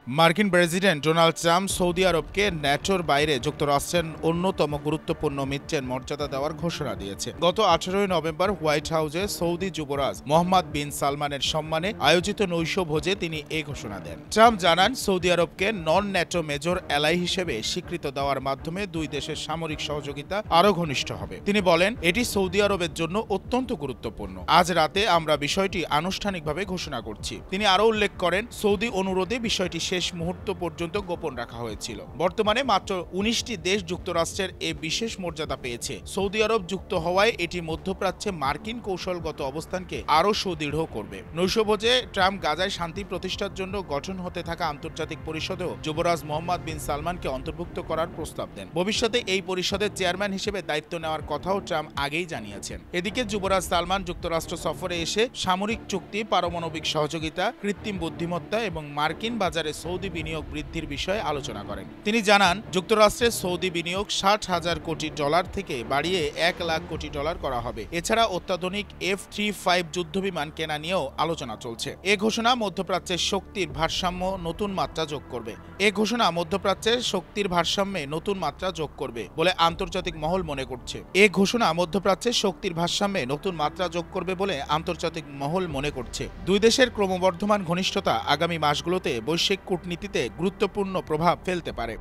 মার্কিন president Donald Trump Saudi আরবকে ন্যাটোর বাইরে যুক্তরাষ্ট্রের অন্যতম গুরুত্বপূর্ণ মিত্রের মর্যাদা দেওয়ার ঘোষণা দিয়েছে। গত 18 নভেম্বর হোয়াইট হাউসে সৌদি যুবরাজ মোহাম্মদ বিন সালমানের সম্মানে আয়োজিত নৈশভোজে তিনি এই ঘোষণা দেন। ট্রাম্প জানান, সৌদি আরবকে নন ন্যাটো মেজর অ্যালাই হিসেবে স্বীকৃত দেওয়ার মাধ্যমে দুই দেশের সামরিক সহযোগিতা আরও ঘনিষ্ঠ হবে। তিনি বলেন, এটি সৌদি আরবের জন্য অত্যন্ত গুরুত্বপূর্ণ। আজ রাতে আমরা বিষয়টি আনুষ্ঠানিকভাবে ঘোষণা করছি। তিনি আরও উল্লেখ করেন, সৌদি অনুরোধে বিষয়টি শেষ মুহূর্ত পর্যন্ত গোপন রাখা হয়েছিল। বর্তমানে মাত্র 19টি দেশ যুক্তরাষ্ট্রের এ বিশেষ মর্যাদা পেয়েছে। সৌদি আরব যুক্ত হওয়ায় এটি মধ্যপ্রাচ্যে মার্কিন কৌশলগত অবস্থানকে আরও সুদৃঢ় করবে। নৈশভোজে ট্রাম্প গাজায় শান্তি প্রতিষ্ঠার জন্য গঠন হতে থাকা আন্তর্জাতিক পরিষদেও যুবরাজ মোহাম্মদ বিন সালমানকে অন্তর্ভুক্ত করার প্রস্তাব দেন। ভবিষ্যতে এই পরিষদের চেয়ারম্যান হিসেবে দায়িত্ব নেওয়ার কথাও ট্রাম্প আগেই জানিয়েছেন। এদিকে যুবরাজ সালমান যুক্তরাষ্ট্র সফরে এসে সামরিক চুক্তি, পারমাণবিক সহযোগিতা, কৃত্রিম বুদ্ধিমত্তা এবং মার্কিন বাজারে সৌদি বিনিয়োগ বৃদ্ধির বিষয়ে আলোচনা করেন। তিনি জানান, যুক্তরাষ্ট্রের সৌদি বিনিয়োগ $60,000 কোটি থেকে বাড়িয়ে $1 লাখ কোটি করা হবে। এছাড়া অত্যাধুনিক F-35 যুদ্ধবিমান কেনা নিয়েও আলোচনা চলছে। এ ঘোষণা মধ্যপ্রাচ্যের শক্তির ভারসাম্যে নতুন মাত্রা যোগ করবে বলে আন্তর্জাতিক মহল মনে করছে। দুই দেশের ক্রমবর্ধমান ঘনিষ্ঠতা আগামী মাসগুলোতে বৈশ্বিক কূটনীতিতে গুরুত্বপূর্ণ প্রভাব ফেলতে পারে।